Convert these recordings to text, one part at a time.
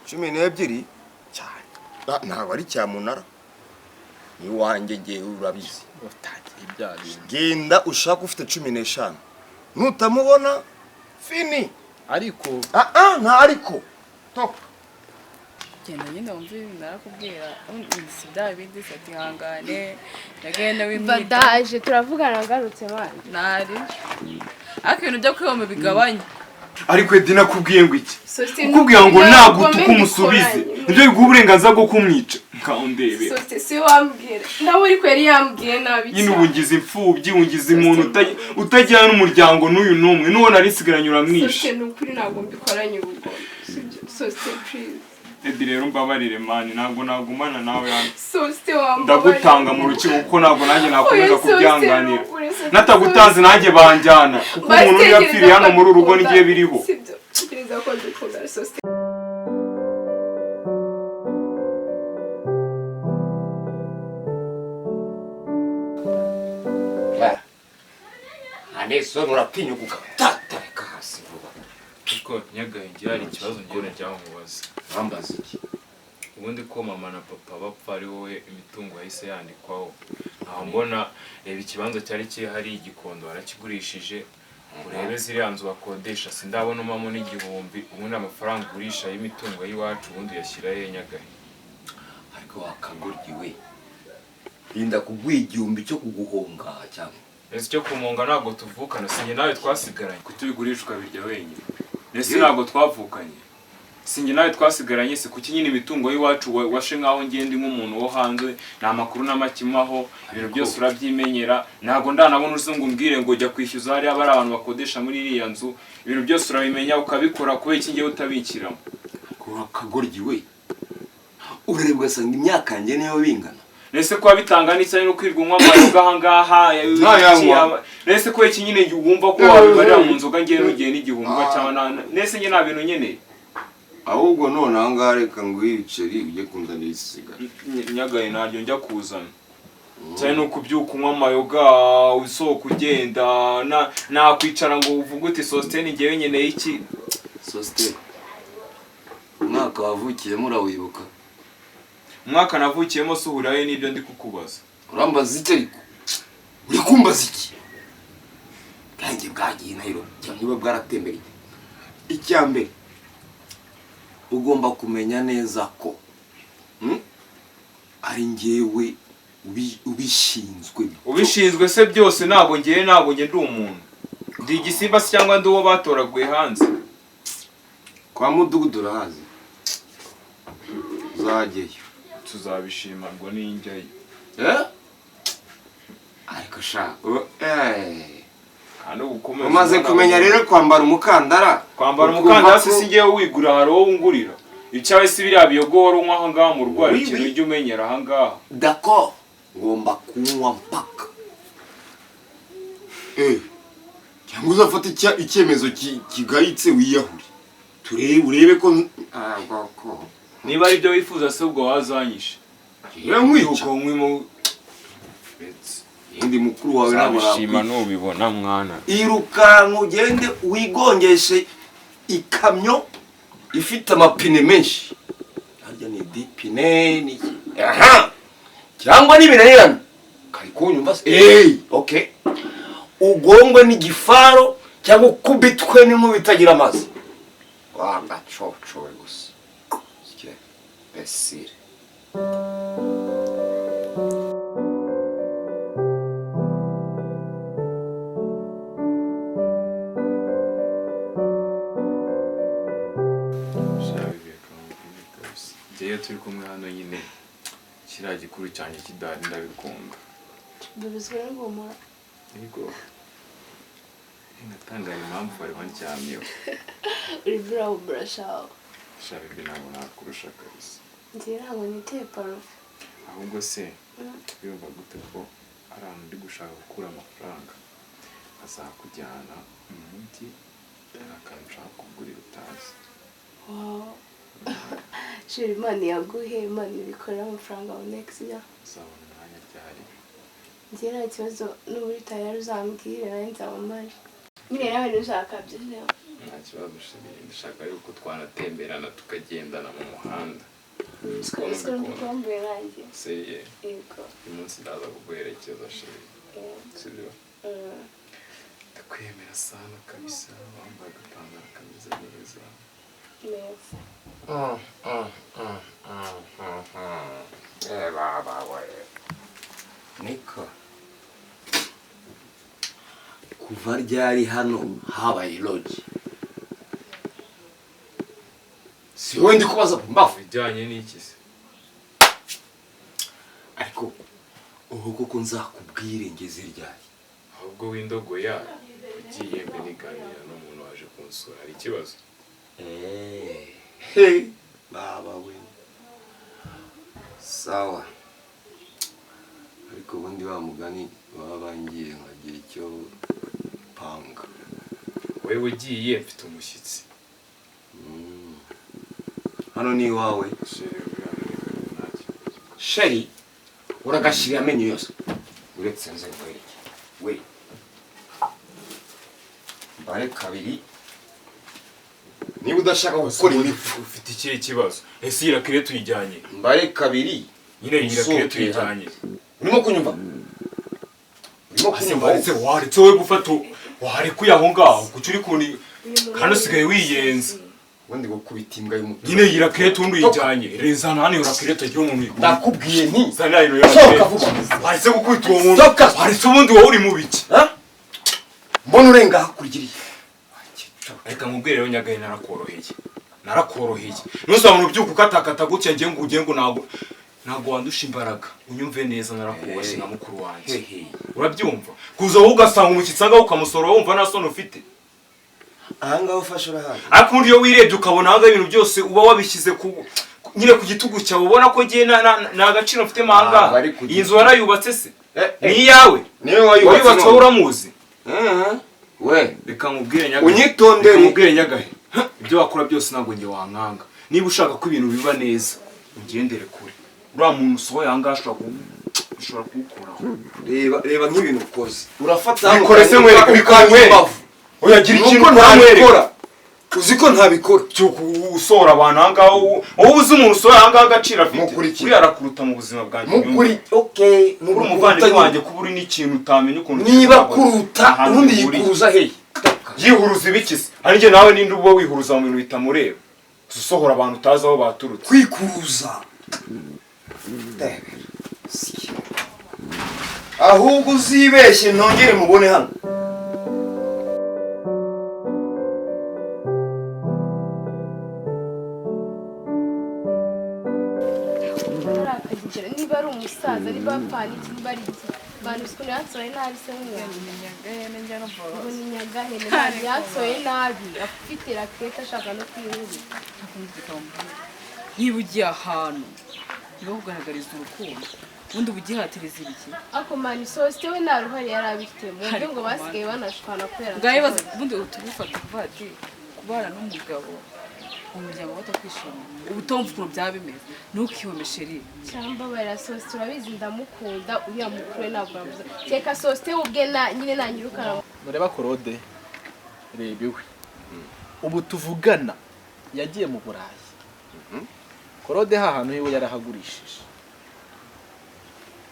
cumi n'ebyiri cyane ntabwo ari cyamunara iwanjye ngewe urabizi genda ushaka ufite 15 nutamubona fini ariko nta ariko top genda nyine wumve narakubwira si bya bindi sati hangane ndagenda wimwita badaje turavugana ngarutse bandi nari ariko ibintu byo kwihoma bigabanya ariko Edi nakubwiye ngo iki ukubwiye ngo nagutuka umusubize nibyo biguha uburenganzira bwo kumwica nkawundebe si wambwira nawe ariko yari yambwiye nabi nyine ubungize imfubyi ungize umuntu utajyana n'umuryango n'uyu n'umwe n'uwo narisigaranye uramwishe ni ukuri ntabwo mbikoranye ubwo sosite please Edi rero mbabarire mani ntabwo nagumana nawe hano sosite wambaye ndagutanga mu rukiko kuko ntabwo nanjye nakomeza kubyanganira natagutanze nanjye banjyana kuko umuntu uri yapfiriye hano muri urugo n'igihe biriho sibyo ko dukunda sosite aneso nurapfinyuka tatareka hasi vuba ariko nyagahenge hari ikibazo ngene cyamubaza bambaza iki ubundi ko mama na papa bapfa ari wowe imitungo yahise yandikwaho aho mbona reba ikibanza cyari kihari igikondo barakigurishije urebe ziriya nzu bakodesha sindabona umamo n'igihumbi ubundi amafaranga ugurisha y'imitungo y'iwacu ubundi yashyira he nyagahenge ariko wakagoryiwe rinda kugwigihumbi cyo kuguhonga cyane ese cyo kumunga ntabwo tuvukana sinye nawe twasigaranye kutubigurishwa birya wenyine ese ntabwo twavukanye singe nawe twasigaranye se kuki nyine imitungo y'iwacu washe nkaho ngende nk'umuntu wo hanze nta makuru n'amakimaho ibintu byose urabyimenyera ntabwo ndanabona uzungu mbwire ngo jya kwishyuza hariya bari abantu bakodesha muri iriya nzu ibintu byose urabimenya ukabikora kubera iki ngewe utabikiramo wakagoryiwe urareba ugasanga imyaka yanjye niyo bingana nese ko bitanga n'icyo no kwirwa unywa amayoga ahangaha nese ko iki nyine wumva ko wabibarira mu nzoga ngiye nugiye n'igihumba cyangwa nese nge nta bintu nkeneye ahubwo none ahangaha reka ngo ibiceri ujye kunzanira isigara nyagaye naryo njya kuzana cyane no kubyuka unywa amayoga usohoka ugenda nakwicara ngo uvuge uti Sostene ngewe nkeneye iki Sostene umwaka wavukiyemo urawibuka umwaka navukiyemo suhuraye n'ibyo ndi kukubaza urambaza iki ariko uri kumbaza iki kanjye bwagiye Nairobi cyangwa niba bwaratembereye icyambere ugomba kumenya neza ko ari ngewe ubishinzwe se byose ntabwo ngewe ndi umuntu ndi igisimba se cyangwa ndi uwo batoraguye hanze kwa mudugudu urahazi uzageyo tuzabishima ngo ninjyayo ariko sha umaze kumenya rero kwambara umukandara si ngewe wigura hari wowe ungurira icyawe si biriya biyogora unywa ahangaha mu rwari ikintu ujya umenyera ahangaha dako ngomba kunywa mpaka cyangwa uzafata icyemezo kigayitse wiyahure urebe ko niba ari byo wifuza se ubwo wazanyishe ndi mukuru wawe nabishima nubibona mwana irukanka ugende wigongeshe ikamyo ifite amapine menshi harya ni dipine niki cyangwa n'ibirayirana kari kunyumva se okay ugongwe n'igifaro cyangwa ukubitwe n'inkuba itagira amazi wanga cocowe gusa sike besire turi kumwe hano nyine kiriya gikuru cyanjye kidari ndabikunda ndabizwe n'ingomora yego ngatangara impamvu bariho ndyamyeho uri burawo burashaho shaka ibyo ntabwo nakurusha kabisa njye ntabwo niteye parufe ahubwo se yumva gute ko ari ahantu ndi gushaka gukura amafaranga azakujyana mu mujyi akantu ushaka kugurira utazi shira imana yaguhe imana ibikorera amafaranga aboneka ya uzabona umwanya ryari njye nta kibazo n'uburi tayari uzambwire nawe nzaba mpari nyine nawe ntushaka byose nta kibazo shiri ndashaka yuko twanatemberana tukagendana mu muhanda Tukumbuye nanjye. seye Yego. uyu munsi ndaza kuguherekeza shiri sibyo ndakwemera sana kabisa wambaye agapantaro kameze neza Neza. baba we niko kuva ryari hano habaye lodge si wowe ndi kubaza mbavu bijyanye n'iki se ariko ubu koko nzakubwire ngeze ryari ahubwo w'indogoya ugiye mbe niganira n'umuntu waje kunsura hari ikibazo baba we sawa ariko ubundi wa mugani baba bangiye nkagira icyo panga wewe ugiye mfite umushyitsi hano ni iwawe sheri uragashyira amenyo yose uretse nze nkwereke we mbare kabiri niba udashaka gukora imipfu ufite ikihe kibazo ese iyi rakire tuyijyanye mbare kabiri nyine iyi rakire tuyijyanye urimo kunyumva urimo kunyumva waretse wowe gufata warekuye aho ngaho kuki uri kundi kandi usigaye wiyenza ubundi gukubita imbwa y'umutuku nyine iyi rakire tundi uyijyanye rezana hano iyo rakire tagira umuntu uyikunda ndakubwiye nti zana ino sohoka vuba waretse gukubita uwo muntu Sohoka. waretse ubundi wowe uri mu biki mbona urenga hakurikiriye reka nkubwire rero nyagaye narakoroheye nusaba mu byuko ukatakata gutya ngiye ngo ntabwo wandusha imbaraga unyumve neza narakubashye na mukuru wanjye urabyumva kuza wowe ugasanga umushyitsi angaho ukamusora wumva nta soni ufite ahangaha ufashe urahazi ariko ubundi iyo wirebye ukabona ahangaha ibintu byose uba wabishyize nyine ku gitugu cyawe ubona ko ngiye nta gaciro mfitemo ahangaha iyi nzu warayubatse se ni iyawe wayubatse wowe uramuzi we reka nkubwire nyagahe unyitondere ibyo wakora byose ntabwo njye wankanga niba ushaka ko ibintu biba neza ugendere kure uriya muntu usohoye ahangaha ushobora kuwukuraho reba nk'ibintu ukoze urafata bikore se mwereke bikore oya gira ikintu ntamwereka uzi ko ntabikora usohora abantu ahangaha wowe uzi umuntu usohora ahangaha agaciro afite uriya arakuruta mu buzima bwanjye mukuri okay uri umuvandimwe wanjye kuba uri n'ikintu utamenya ukuntu niba kuruta ubundi yikuruza hehe yihuruza ibiki se ari njye nawe ninde uba wihuruza mu bintu bitamureba usohora abantu utazi aho baturutse kwikuruza ahubwo uzibeshye ntongere mubone hano niba ari umusaza niba apana iki niba ari iki bantu ukuntu yatsoye nabi se ngo ni nyagahene yatsoye nabi afite rakete ashaka no kwihurira niba ugiye ahantu niba kugaragariza urukundo ubundi ubugihatiriza ibiki ako mani sosite we nta ruhare yari abifitemo uburyo ngo basigaye banashwana kubera ngaho ubundi tubifata kuva ati kubana n'umugabo umuryango batakwishimiye ubu utumva ukuntu byaba bimeze ntukihome sheri cyangwa barira sosite urabizi ndamukunda uriya mukuru we ntabwo uramuze keka sosite ubwe nyine nanyirukana mureba Claude reba iwe ubu tuvugana yagiye mu Burayi Claude hahantu iwe yarahagurishije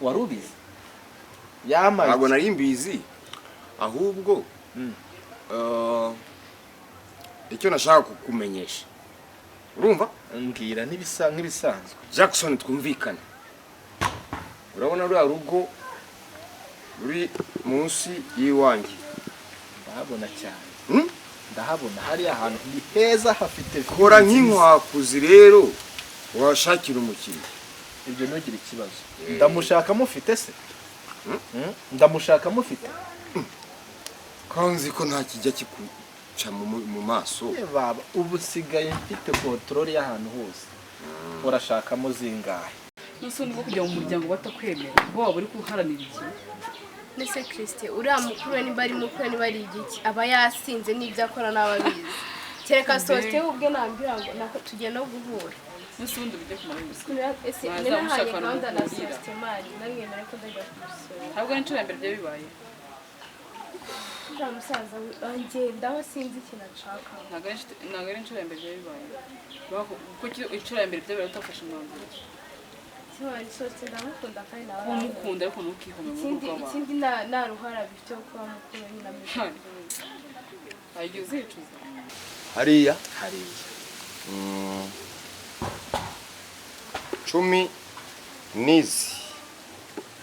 wari ubizi yamaye ntabwo nari mbizi ahubwo icyo nashaka kukumenyesha urumva mbwira nk'ibisanzwe Jackson twumvikane urabona ruriya rugo ruri munsi y'iwanjye ndahabona cyane ndahabona hariya ahantu ni heza hafite kora nk'inkwakuzi rero washakira umukiriya ibyo ntugire ikibazo ndamushaka mufite se ndamushaka mufite kanzi ko nta kijya kikuca mu maso baba ubu usigaye mfite control y'ahantu hose urashakamo zingahe n'usundi bwo kujya mu muryango batakwemera bo waba uri kuharanira iki nese Christian uriya mukuru we niba ari mukuru niba ari igiki aba yasinze n'ibyo akora n'ababizi kereka sosite ubwe nambira ngo nako tugiye no guhura n'usundi bijya kumara iminsi ese ninahaye gahunda na sosite mari namwemera ko ndajya kubisura ntabwo n'inshuro ya mbere byabibaye uriya musaza angendaho sinzi ikintu ashaka. ntabwo ari inshuro ya mbere bibaye kuko inshuro ya mbere byabaye utafashe umwanzuro Kimwe sose ndamukunda kandi nawe umukunda ariko ntukihome mu rugo rwawe ikindi nta ruhara bifite kuba mukuru nyina mwiza. agiye uzicuza hariya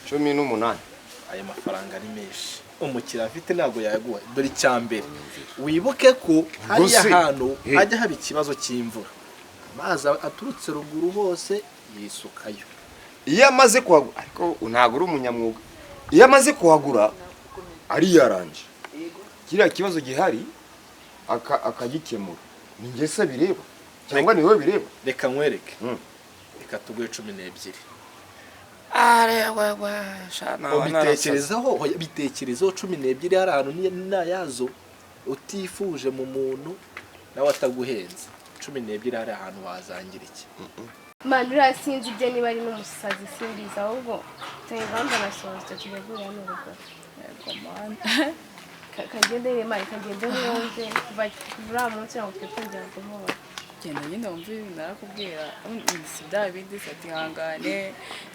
18 ayo mafaranga ari menshi umukiriya afite ntabwo yayaguha dore icyambere wibuke ko hariya hantu hajya haba ikibazo cy'imvura amazi aturutse ruguru hose yisukayo iyo amaze kuhagura ariko ntabwo uri umunyamwuga iyo amaze kuhagura ari yaranje kiriya kibazo gihari akagikemura ni njye se bireba cyangwa ni wowe bireba reka nkwereke reka tuguhe 12 ubitekerezaho bitekerezaho 12 hari ahantu nayazo utifuje mu muntu nawe ataguhenze 12 hari ahantu wazangira iki Manura sinzi ibyo niba ari n'umusazi simbiza ahubwo tayivanga na sonste tubegura n'urugo yego man kagende mari kagende mwonze kuva kuri munsi nawe twongera kumubona genda nyine wumve ibintu narakubwira si bya bindi se atihangane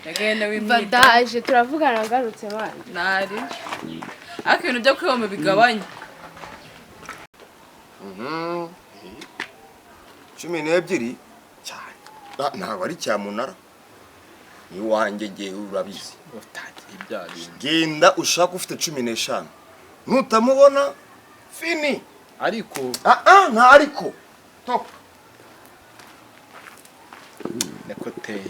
yagenda wimwita badaje turavugana ngarutse mani nari ariko ibintu byo kwihoma bigabanya 12 cyane ntabwo ari cyamunara ni wanjye ngiye urabizi utagiye ibyabi genda ushaka ufite 15 nutamubona fini ariko nta ariko top nekoteye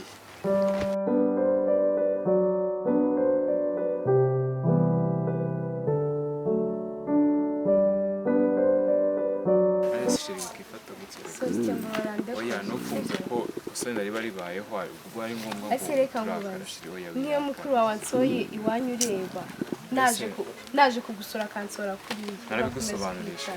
oya nufunze ko usenda riba ribayeho ubwo ari ngombwa ese reka ngubaze niyo mukuru wawe ansoye iwanyu ureba naje kugusura kansora kuri narabigusobanurisha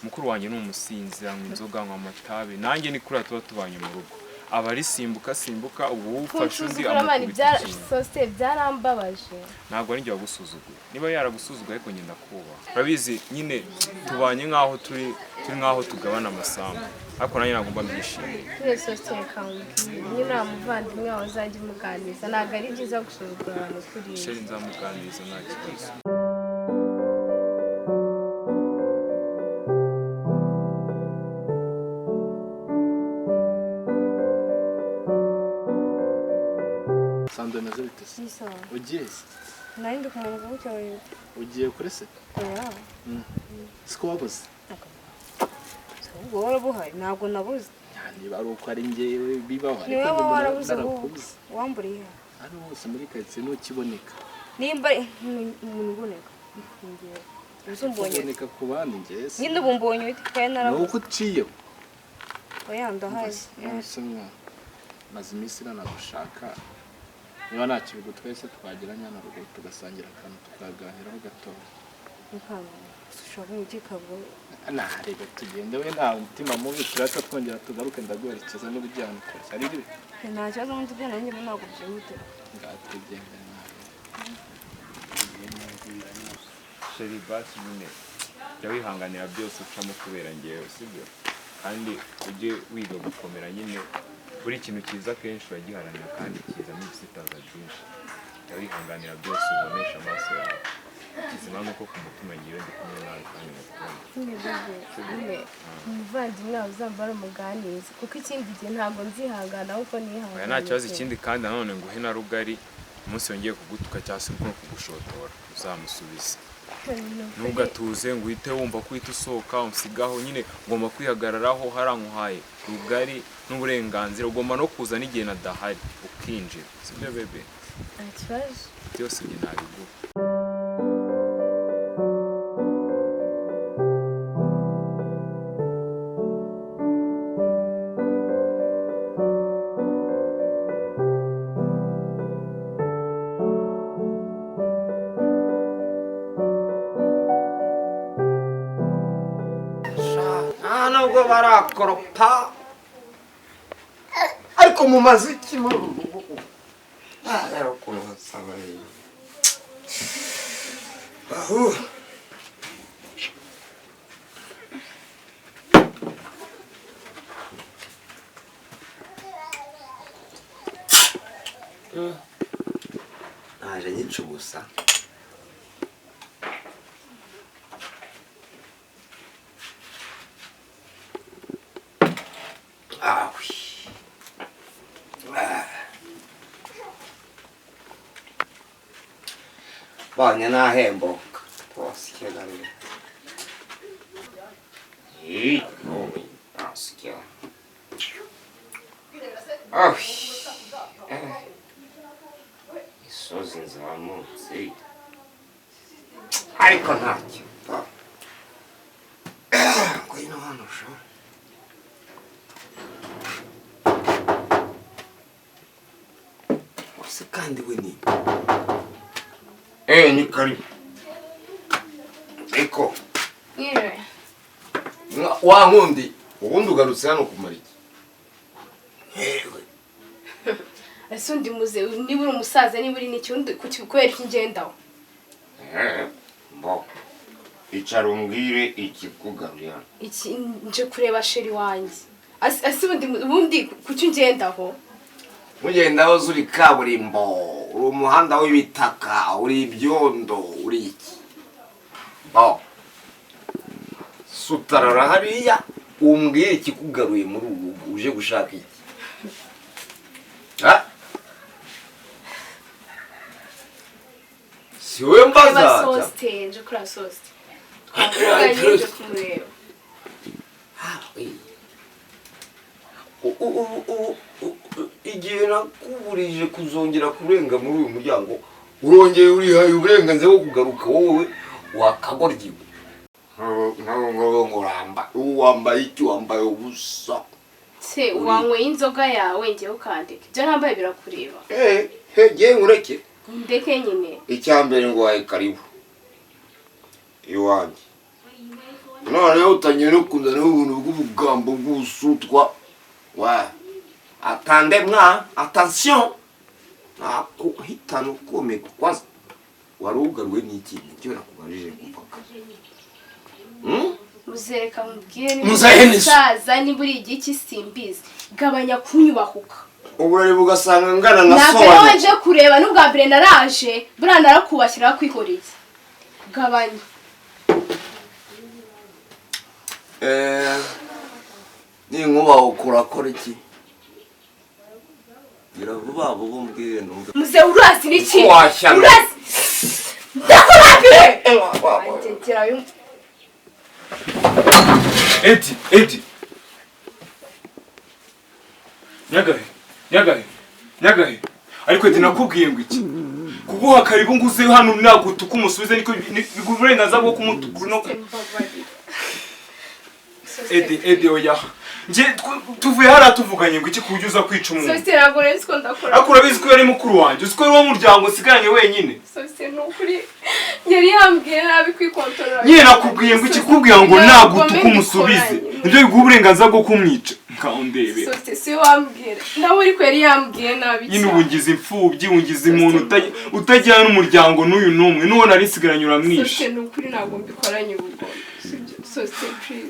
mukuru wanjye ni umusinzi anywa inzoga anywa amatabi nanjye ni kuri tuba tubanye mu rugo aba simbuka ubu ufashe undi amukubita sose byarambabaje ntabwo ari njye wagusuzuguye niba yaragusuzuguye ariko ngenda kubaha urabizi nyine tubanye nk'aho turi nk'aho tugabana amasambu ariko nanjye ntabwo mba mbyishimiye kuri sose kambwira nyine amuvandimwe wawe uzajya umuganiriza ntabwo ari byiza gusuzugura abantu kuri sheri nzamuganiriza nta kibazo Sando meze bitese ugiye nari ndikumanuka gutya wewe ugiye kuri se oya siko wabuze ubwo warabuhaye ntabwo nabuze niba ari uko ari njyewe bibaho niwe warabuze wamburiye ari hose muri karitsiye ntukiboneka nimba umuntu uboneka uboneka ku bandi njye se nyine ubu mbonye kandi narabuze nuko uciyeho oya ndahazi maze iminsi nanagushaka niba nta kibigo twese twageranya na rugo tugasangira akantu tukaganiraho gatoya ushobora n'igikabwo reka tugende we nta mutima mubi turasa twongera tugaruke ndaguherekeza n'ubujyana kose ari byo nta kibazo mu tujyana nyine ntabwo byihutira ngatugende nawe sheri basi nyine jya wihanganira byose ucamo kubera ngewe sibyo kandi ujye wiga gukomera nyine buri kintu cyiza kenshi uragiharanira kandi kizamo ibisitaza byinshi jya wihanganira byose ubonesha amaso yawe kizima nuko ku mutima ngewe ndi kumwe nawe kandi nyine umuvandimwe wawe uzambara umuganizi kuko ikindi gihe ntabwo nzihangana kuko nihangana nta kibazo ikindi kandi nanone nguhe na rugari umunsi wongeye kugutuka cyangwa se no kugushotora uzamusubiza ntugatuze ngo uhite wumva ko uhita usohoka usigaho nyine ugomba kwihagararaho haranguhaye rugari n'uburenganzira ugomba no kuza n'igihe nadahari ukinjira sibyo bebe nta kibazo byose njye ntabiguha nubwo barakoropa ariko mu maziki naje nyica ubusa. Banya nahemboka twasikia gari nomi nasikia isozi nzamutse ariko ntacyo ngwino hano sha wase kandi we ni ni karibu. Eko. Yewe. Wa nkundi, ubundi ugarutse hano kumara iki? yewe Ese undi muze niba uri umusaza niba uri n'icyundi kubera iki ngendaho. Mbo. Icara umbwire ikikugaruye hano. Iki nje kureba sheri wanjye. Ase ubundi kuki ngendaho? mugendaho zuri kaburimbo, uri umuhanda w'ibitaka, uri ibyondo, uri iki? Sutarara hariya umbwire ikikugaruye muri ubu uje gushaka iki? Si wowe mbaza. Soste, nje kuri soste. Nje kumureba. Igihe nakuburije kuzongera kurenga muri uyu muryango urongeye urihaye uburenganzira bwo kugaruka wowe wakagoryiwe. Ntabwo ngoramba wambaye iki? Wambaye ubusa. Se wanyweye inzoga yawe ngiye ukandika. Ibyo nambaye birakureba. Ngiye nkureke. Ndeke nyine. Icyambere ngo wahe karibu iwanjye. Noneho utangiye no kuzana ubuntu bw'ubugambo bw'usutwa. Attendez mwa, attention. Nako hitano kome kwaza. Warugaruwe n'iki? Nicyo nakubarije gupaka. Muzereka mubwire Muzaza ni buri igiki simbizi. Gabanya kunyubahuka. Uburari bugasanga ngana na Ntabwo sowa. waje kureba n'ubwa mbere naraje, buriya narakubashyira kwihoreye. Gabanya. Ni nkuba ukora iki? Gira vuba vuba umbwire numve. Muze urazi n'iki? Washyana. Urazi. Ndakurapire. Edi. Nyagahe. Ariko ati nakubwiye ngo iki? Kuguha karibu nguze hano nagutuka umusubize niko uburenganzira bwo kumutukura no. Edi oya. Nje tuvuye hara tuvuganye ngo iki kujuza kwica umuntu. Sose nagore bisiko ndakora. Akura biziko yari mukuru wanje. Uziko ari wo muryango sigaranye wenyine. Sose nukuri yari yambwiye nabi kwikontorora. Nyine nakubwiye ngo iki kubwiye ngo nagutuka umusubize. Nje biguha uburenganzira bwo kumwica. Kaundebe. Sose si wambwira. Nawe ariko yari yambwiye nabi. Nyine ubungize imfubyi ungize umuntu utajyana n'umuryango n'uyu numwe nuwo nari sigaranye uramwisha. Sose nukuri ntabwo mbikoranye ubwo. Sose please.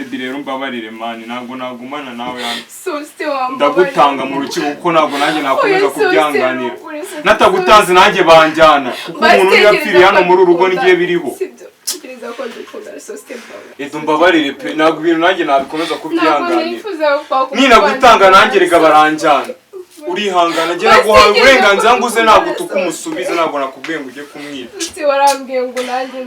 Edi rero mbabarire mani ntabwo nagumana nawe hano. Sose wambaye. Ndagutanga mu rukiko kuko ntabwo nanjye nakomeza kubyanganira. Natagutanze nanjye banjyana kuko umuntu yapfiriye hano muri urugo n'igihe biriho. Edi mbabarire pe ntabwo ibintu nanjye nabikomeza kubyanganira. Ninagutanga nanjye rega baranjyana. Urihangana ngira guhaye uburenganzira nguze nagutuka umusubize ntabwo nakubwiye ngo ujye kumwica. Warambwiye ngo nanjye